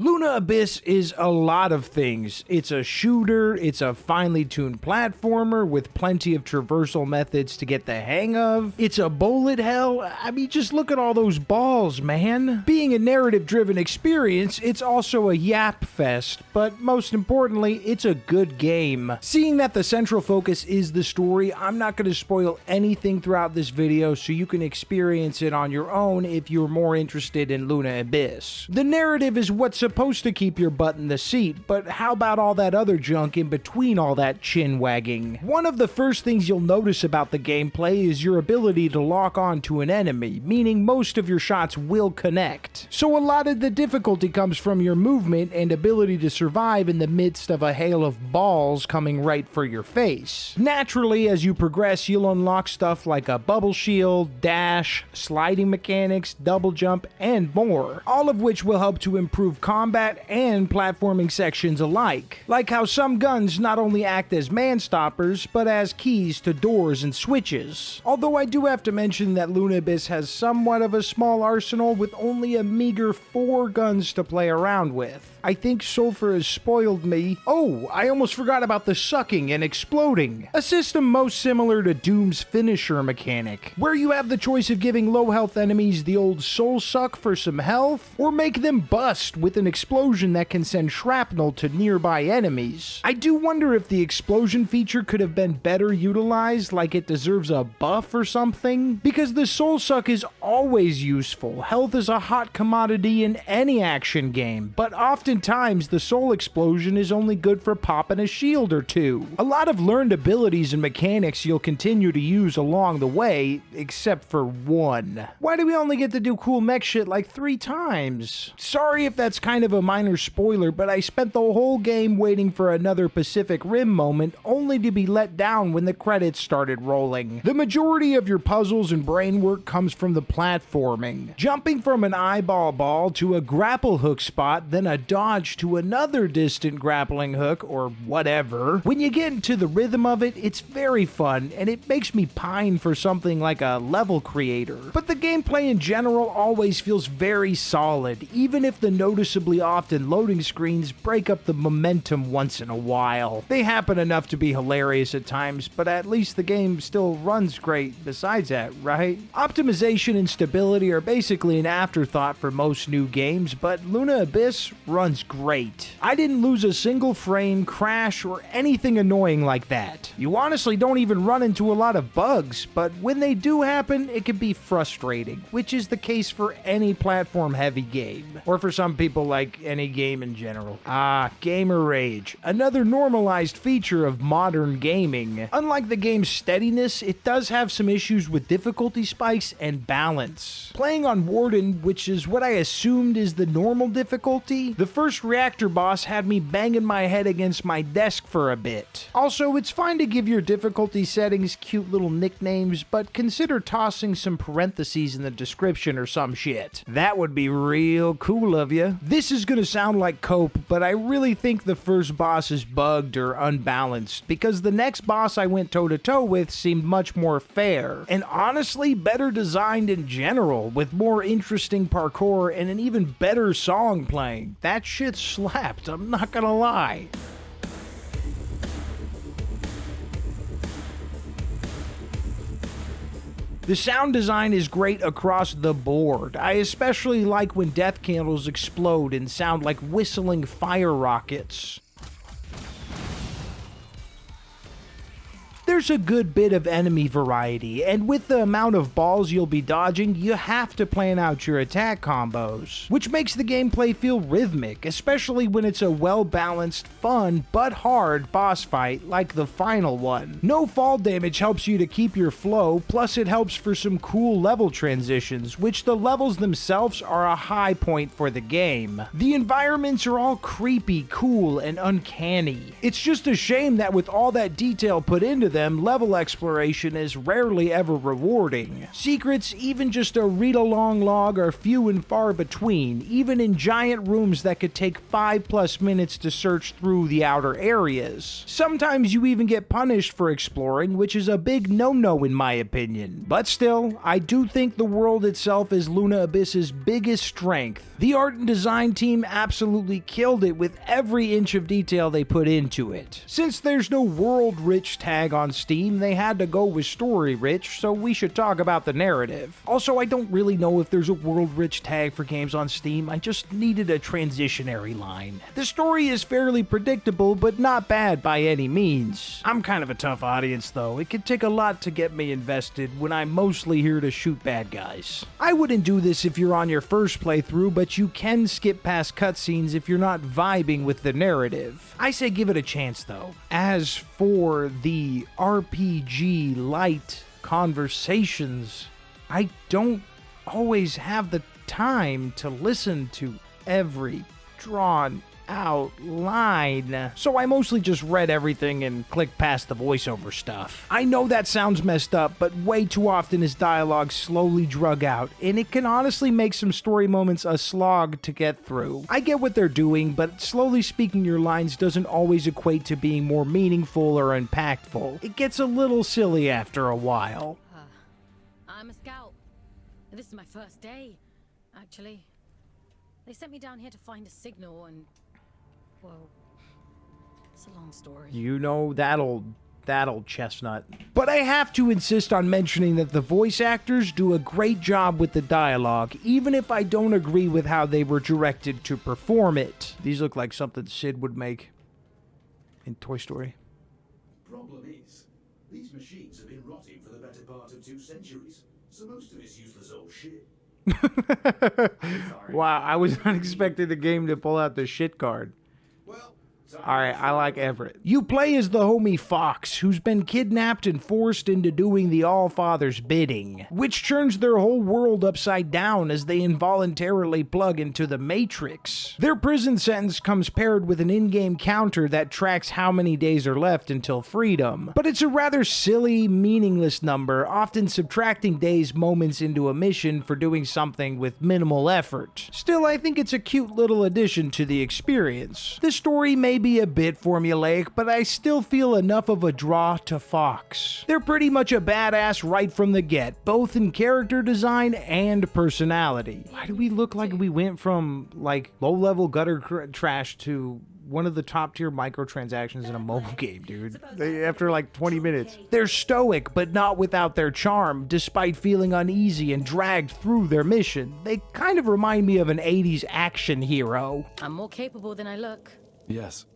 Luna Abyss is a lot of things. It's a shooter, it's a finely tuned platformer with plenty of traversal methods to get the hang of. It's a bullet hell. I mean, just look at all those balls, man. Being a narrative-driven experience, it's also a yap fest, but most importantly, it's a good game. Seeing that the central focus is the story, I'm not going to spoil anything throughout this video so you can experience it on your own if you're more interested in Luna Abyss. The narrative is what's supposed to keep your butt in the seat, but how about all that other junk in between all that chin wagging? One of the first things you'll notice about the gameplay is your ability to lock on to an enemy, meaning most of your shots will connect. So a lot of the difficulty comes from your movement and ability to survive in the midst of a hail of balls coming right for your face. Naturally, as you progress, you'll unlock stuff like a bubble shield, dash, sliding mechanics, double jump, and more, all of which will help to improve combat and platforming sections alike. Like how some guns not only act as man stoppers, but as keys to doors and switches. Although I do have to mention that Luna Abyss has somewhat of a small arsenal with only a meager 4 guns to play around with. I think Sulfur has spoiled me. Oh, I almost forgot about the sucking and exploding. A system most similar to Doom's finisher mechanic, where you have the choice of giving low health enemies the old soul suck for some health, or make them bust with an explosion that can send shrapnel to nearby enemies. I do wonder if the explosion feature could have been better utilized, like it deserves a buff or something, because the soul suck is always useful. Health is a hot commodity in any action game, but oftentimes the soul explosion is only good for popping a shield or two. A lot of learned abilities and mechanics you'll continue to use along the way, except for one. Why do we only get to do cool mech shit like 3 times? Sorry if that's kind of a minor spoiler, but I spent the whole game waiting for another Pacific Rim moment, only to be let down when the credits started rolling. The majority of your puzzles and brain work comes from the platforming. Jumping from an eyeball ball to a grapple hook spot, then a dodge to another distant grappling hook, or whatever. When you get into the rhythm of it, it's very fun, and it makes me pine for something like a level creator. But the gameplay in general always feels very solid, even if the noticeably often loading screens break up the momentum once in a while. They happen enough to be hilarious at times, but at least the game still runs great besides that, right? Optimization and stability are basically an afterthought for most new games, but Luna Abyss runs great. I didn't lose a single frame, crash, or anything annoying like that. You honestly don't even run into a lot of bugs, but when they do happen, it can be frustrating, which is the case for any platform-heavy game, or for some people like any game in general. Gamer rage, another normalized feature of modern gaming. Unlike the game's steadiness, it does have some issues with difficulty spikes and balance. Playing on Warden, which is what I assumed is the normal difficulty, the first reactor boss had me banging my head against my desk for a bit. Also, it's fine to give your difficulty settings cute little nicknames, but consider tossing some parentheses in the description or some shit. That would be real cool of you. This is gonna sound like cope, but I really think the first boss is bugged or unbalanced, because the next boss I went toe-to-toe with seemed much more fair, and honestly better designed in general, with more interesting parkour and an even better song playing. That shit slapped, I'm not gonna lie. The sound design is great across the board. I especially like when death candles explode and sound like whistling fire rockets. There's a good bit of enemy variety, and with the amount of balls you'll be dodging, you have to plan out your attack combos, which makes the gameplay feel rhythmic, especially when it's a well-balanced, fun, but hard boss fight like the final one. No fall damage helps you to keep your flow, plus it helps for some cool level transitions, which the levels themselves are a high point for the game. The environments are all creepy, cool, and uncanny. It's just a shame that with all that detail put into them, them, level exploration is rarely ever rewarding. Secrets, even just a read-along log, are few and far between, even in giant rooms that could take 5+ minutes to search through the outer areas. Sometimes you even get punished for exploring, which is a big no-no in my opinion. But still, I do think the world itself is Luna Abyss's biggest strength. The art and design team absolutely killed it with every inch of detail they put into it. Since there's no world rich tag on Steam, they had to go with story rich, so we should talk about the narrative. Also, I don't really know if there's a world rich tag for games on Steam, I just needed a transitionary line. The story is fairly predictable, but not bad by any means. I'm kind of a tough audience though, it can take a lot to get me invested when I'm mostly here to shoot bad guys. I wouldn't do this if you're on your first playthrough, but you can skip past cutscenes if you're not vibing with the narrative. I say give it a chance though. As for the RPG light conversations, I don't always have the time to listen to every drawn out line, so I mostly just read everything and clicked past the voiceover stuff. I know that sounds messed up, but way too often is dialogue slowly drug out, and it can honestly make some story moments a slog to get through. I get what they're doing, but slowly speaking your lines doesn't always equate to being more meaningful or impactful. It gets a little silly after a while. I'm a scout. This is my first day, actually. They sent me down here to find a signal and... well, it's a long story. You know, that old chestnut. But I have to insist on mentioning that the voice actors do a great job with the dialogue, even if I don't agree with how they were directed to perform it. These look like something Sid would make in Toy Story. Problem is, these machines have been rotting for the better part of 2 centuries, so most of it's useless old shit. Wow, I was not expecting the game to pull out the shit card. Well, Alright, I like Everett. You play as the homie Fox, who's been kidnapped and forced into doing the All-Father's bidding, which turns their whole world upside down as they involuntarily plug into the Matrix. Their prison sentence comes paired with an in-game counter that tracks how many days are left until freedom. But it's a rather silly, meaningless number, often subtracting days, moments into a mission for doing something with minimal effort. Still, I think it's a cute little addition to the experience. The story may be a bit formulaic, but I still feel enough of a draw to Fox. They're pretty much a badass right from the get, both in character design and personality. Why do we look like we went from, like, low-level gutter trash to one of the top-tier microtransactions in a mobile game, dude? After like 20 minutes. They're stoic, but not without their charm, despite feeling uneasy and dragged through their mission. They kind of remind me of an 80s action hero. I'm more capable than I look. Yes.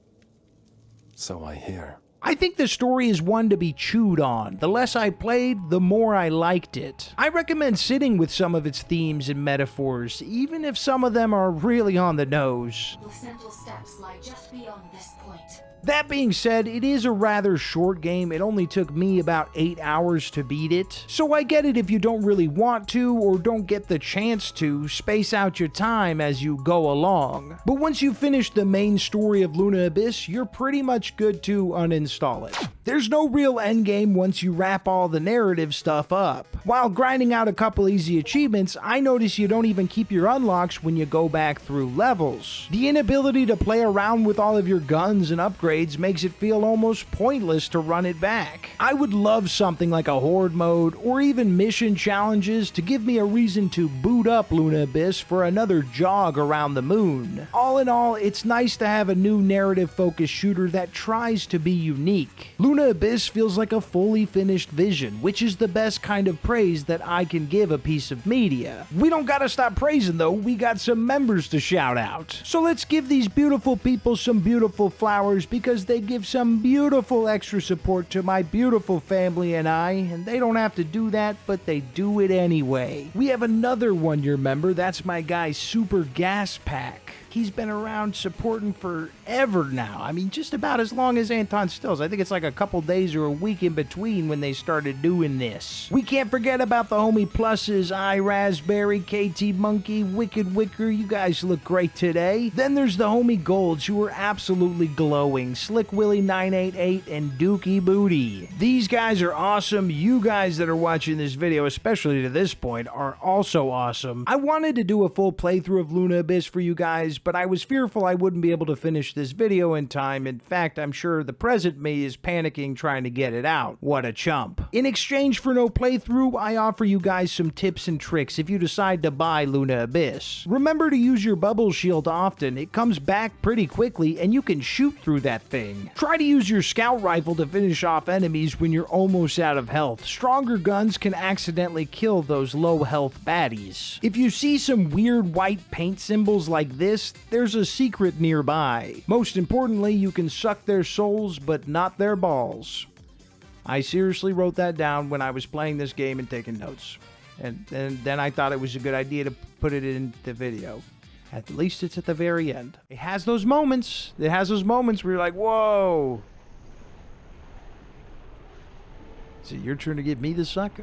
So I hear. I think the story is one to be chewed on. The less I played, the more I liked it. I recommend sitting with some of its themes and metaphors, even if some of them are really on the nose. Your central steps lie just beyond this point. That being said, it is a rather short game. It only took me about 8 hours to beat it. So I get it if you don't really want to or don't get the chance to space out your time as you go along. But once you finish the main story of Luna Abyss, you're pretty much good to uninstall it. There's no real endgame once you wrap all the narrative stuff up. While grinding out a couple easy achievements, I notice you don't even keep your unlocks when you go back through levels. The inability to play around with all of your guns and upgrades makes it feel almost pointless to run it back. I would love something like a horde mode or even mission challenges to give me a reason to boot up Luna Abyss for another jog around the moon. All in all, it's nice to have a new narrative-focused shooter that tries to be unique. Luna Abyss feels like a fully finished vision, which is the best kind of praise that I can give a piece of media. We don't gotta stop praising though, we got some members to shout out. So let's give these beautiful people some beautiful flowers because they give some beautiful extra support to my beautiful family and I, and they don't have to do that, but they do it anyway. We have another one-year member, that's my guy Super Gas Pack. He's been around supporting forever now. I mean, just about as long as Anton Stills. I think it's like a couple days or a week in between when they started doing this. We can't forget about the homie pluses, iRaspberry, KT Monkey, Wicked Wicker. You guys look great today. Then there's the homie golds who are absolutely glowing. Slick Willie 988 and Dookie Booty. These guys are awesome. You guys that are watching this video, especially to this point, are also awesome. I wanted to do a full playthrough of Luna Abyss for you guys, but I was fearful I wouldn't be able to finish this video in time. In fact, I'm sure the present me is panicking trying to get it out. What a chump. In exchange for no playthrough, I offer you guys some tips and tricks if you decide to buy Luna Abyss. Remember to use your bubble shield often. It comes back pretty quickly and you can shoot through that thing. Try to use your scout rifle to finish off enemies when you're almost out of health. Stronger guns can accidentally kill those low health baddies. If you see some weird white paint symbols like this, there's a secret nearby. Most importantly, you can suck their souls, but not their balls. I seriously wrote that down when I was playing this game and taking notes. And then I thought it was a good idea to put it in the video. At least it's at the very end. It has those moments. It has those moments where you're like, whoa. Is it your turn to give me the suck?